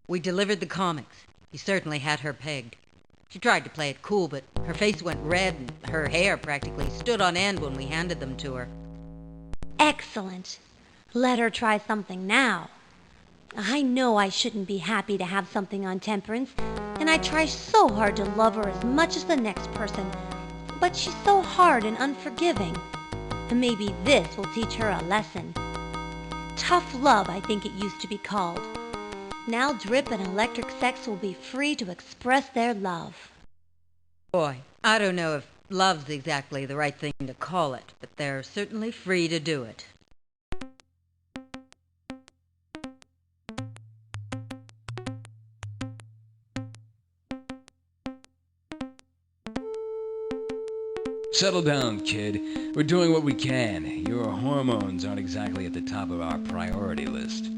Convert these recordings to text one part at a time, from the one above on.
We delivered the comics. He certainly had her pegged. She tried to play it cool, but her face went red and her hair practically stood on end when we handed them to her. Excellent. Let her try something now. I know I shouldn't be happy to have something on Temperance, and I try so hard to love her as much as the next person, but she's so hard and unforgiving. And maybe this will teach her a lesson. Tough love, I think it used to be called. Now Drip and Electric Sex will be free to express their love. Boy, I don't know if love's exactly the right thing to call it, but they're certainly free to do it. Settle down, kid. We're doing what we can. Your hormones aren't exactly at the top of our priority list.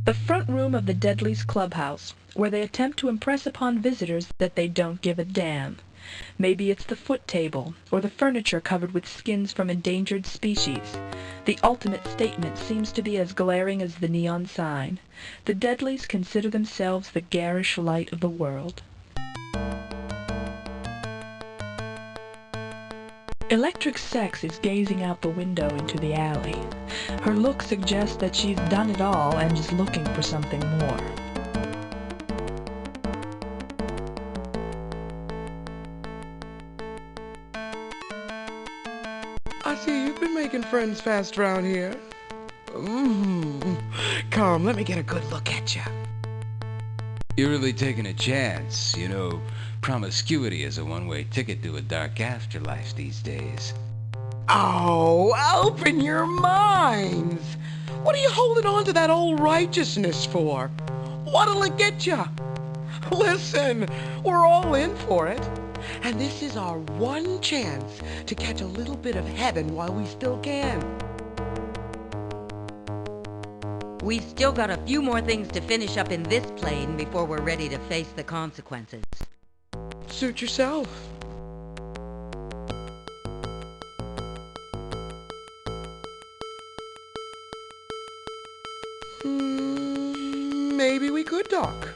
The front room of the Deadleys' clubhouse, where they attempt to impress upon visitors that they don't give a damn. Maybe it's the foot table, or the furniture covered with skins from endangered species. The ultimate statement seems to be as glaring as the neon sign. The Deadleys consider themselves the garish light of the world. Electric Sex is gazing out the window into the alley. Her look suggests that she's done it all and is looking for something more. I see you've been making friends fast around here. Come, let me get a good look at you. You're really taking a chance. You know, promiscuity is a one-way ticket to a dark afterlife these days. Oh, open your minds. What are you holding on to that old righteousness for? What'll it get you? Listen, we're all in for it. And this is our one chance to catch a little bit of heaven while we still can. We've still got a few more things to finish up in this plane before we're ready to face the consequences. Suit yourself. Maybe we could talk.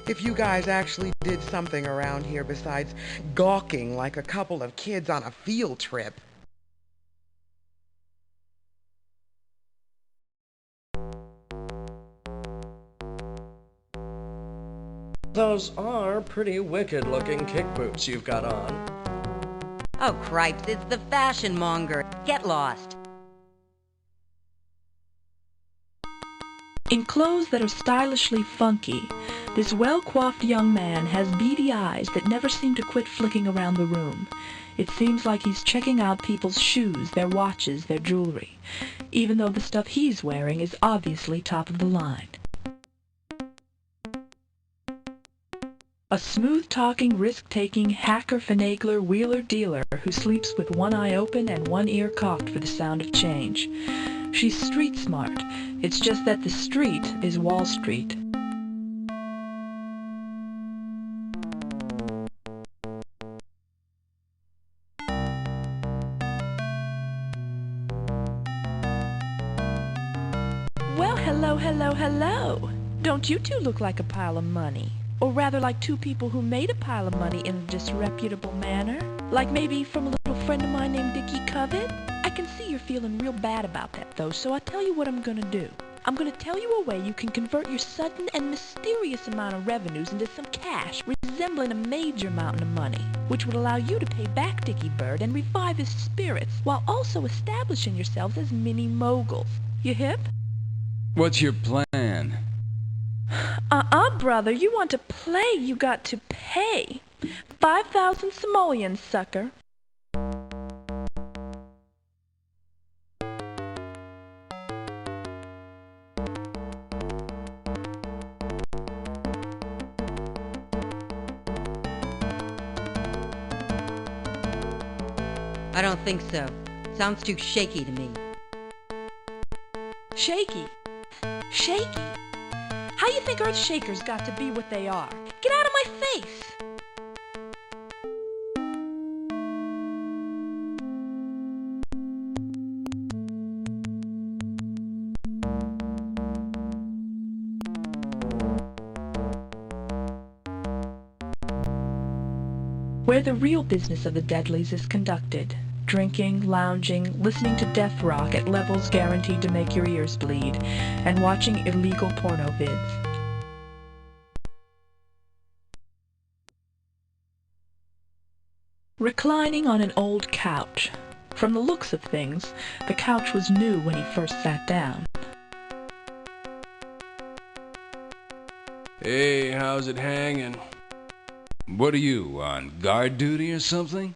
If you guys actually did something around here besides gawking like a couple of kids on a field trip. Those are pretty wicked-looking kick boots you've got on. Oh, cripes, it's the fashion monger. Get lost. In clothes that are stylishly funky, this well-coiffed young man has beady eyes that never seem to quit flicking around the room. It seems like he's checking out people's shoes, their watches, their jewelry, even though the stuff he's wearing is obviously top of the line. A smooth-talking, risk-taking, hacker-finagler, wheeler-dealer who sleeps with one eye open and one ear cocked for the sound of change. She's street-smart. It's just that the street is Wall Street. Well, hello. Don't you two look like a pile of money? Or rather like two people who made a pile of money in a disreputable manner? Like maybe from a little friend of mine named Dickie Covet? I can see you're feeling real bad about that though, so I'll tell you what I'm gonna do. I'm gonna tell you a way you can convert your sudden and mysterious amount of revenues into some cash resembling a major amount of money, which would allow you to pay back Dickie Bird and revive his spirits while also establishing yourselves as mini moguls. You hip? What's your plan? Brother, you want to play, you got to pay. 5,000 simoleons, sucker. I don't think so. Sounds too shaky to me. Shaky? Shaky? How you think Earth Shakers got to be what they are? Get out of my face! Where the real business of the Deadlies is conducted. Drinking, lounging, listening to death rock at levels guaranteed to make your ears bleed, and watching illegal porno vids. Reclining on an old couch. From the looks of things, the couch was new when he first sat down. Hey, how's it hanging? What are you, on guard duty or something?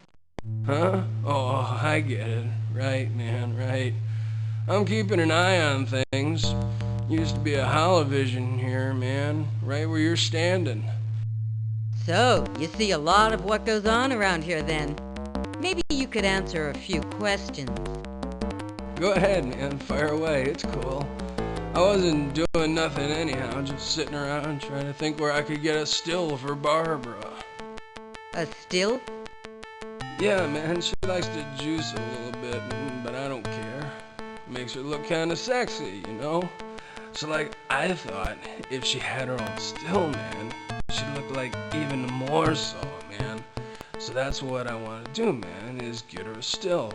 Huh? Oh, I get it. Right, man, right. I'm keeping an eye on things. Used to be a holovision here, man. Right where you're standing. So, you see a lot of what goes on around here then. Maybe you could answer a few questions. Go ahead, man. Fire away. It's cool. I wasn't doing nothing anyhow, just sitting around trying to think where I could get a still for Barbara. A still? Yeah, man, she likes to juice a little bit, but I don't care. Makes her look kinda sexy, you know? So like, I thought if she had her own still, man, she'd look like even more so, man. So that's what I want to do, man, is get her a still.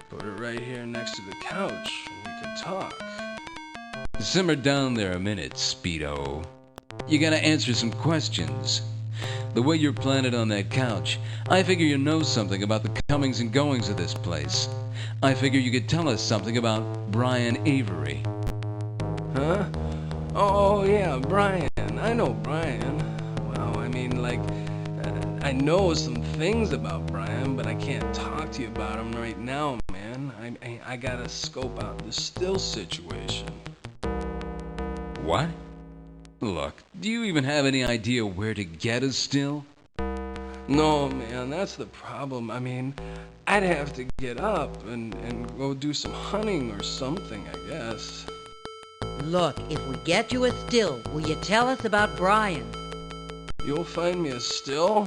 Put her right here next to the couch, and we can talk. Simmer down there a minute, Speedo. You gotta answer some questions. The way you're planted on that couch, I figure you know something about the comings and goings of this place. I figure you could tell us something about Brian Avery. Huh? Oh, yeah, Brian. I know Brian. Well, I mean, like, I know some things about Brian, but I can't talk to you about him right now, man. I gotta scope out the still situation. What? Look, do you even have any idea where to get a still? No, man, that's the problem. I mean, I'd have to get up and go do some hunting or something, I guess. Look, if we get you a still, will you tell us about Brian? You'll find me a still?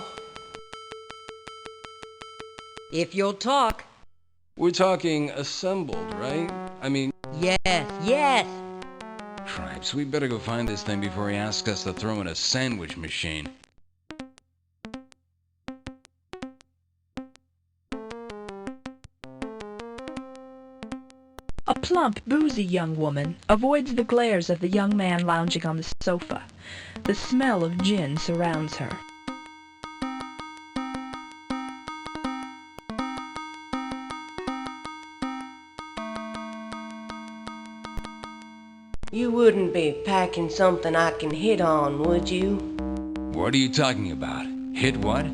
If you'll talk. We're talking assembled, right? I mean... Yes. Cripes, we better go find this thing before he asks us to throw in a sandwich machine. A plump, boozy young woman avoids the glares of the young man lounging on the sofa. The smell of gin surrounds her. You wouldn't be packing something I can hit on, would you? What are you talking about? Hit what?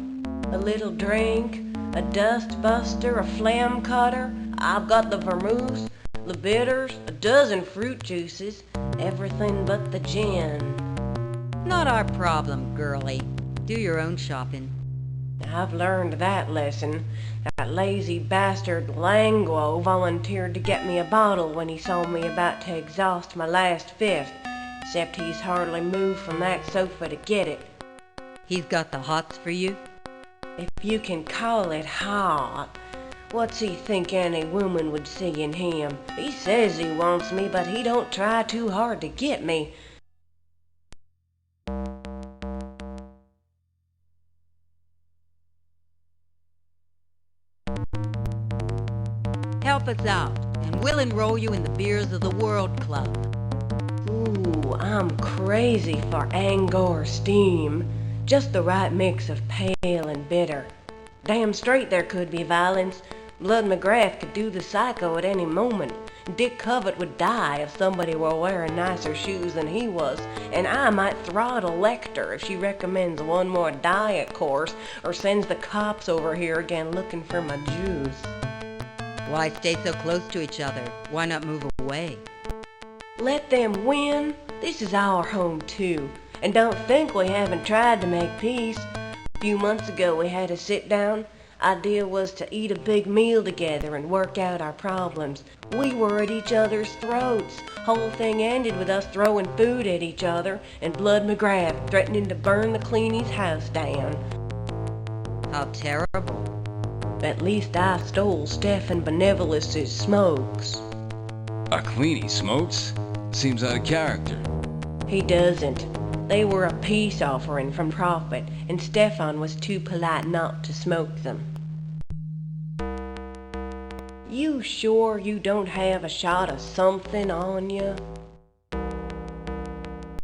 A little drink, a dust buster, a phlegm cutter. I've got the vermouth, the bitters, a dozen fruit juices, everything but the gin. Not our problem, girlie. Do your own shopping. I've learned that lesson. That lazy bastard Langlo volunteered to get me a bottle when he saw me about to exhaust my last fifth, except he's hardly moved from that sofa to get it. He's got the hots for you? If you can call it hot. What's he think any woman would see in him? He says he wants me, but he don't try too hard to get me. Help us out, and we'll enroll you in the Beers of the World Club. Ooh, I'm crazy for Angor steam. Just the right mix of pale and bitter. Damn straight there could be violence. Blood McGrath could do the psycho at any moment. Dick Covert would die if somebody were wearing nicer shoes than he was, and I might throttle Lecter if she recommends one more diet course or sends the cops over here again looking for my juice. Why stay so close to each other? Why not move away? Let them win. This is our home too. And don't think we haven't tried to make peace. A few months ago we had a sit down. Idea was to eat a big meal together and work out our problems. We were at each other's throats. Whole thing ended with us throwing food at each other and Blood McGrath threatening to burn the Cleanie's house down. How terrible. At least I stole Stefan Benevolus's smokes. A Cleanie smokes? Seems out of character. He doesn't. They were a peace offering from Prophet, and Stefan was too polite not to smoke them. You sure you don't have a shot of something on you?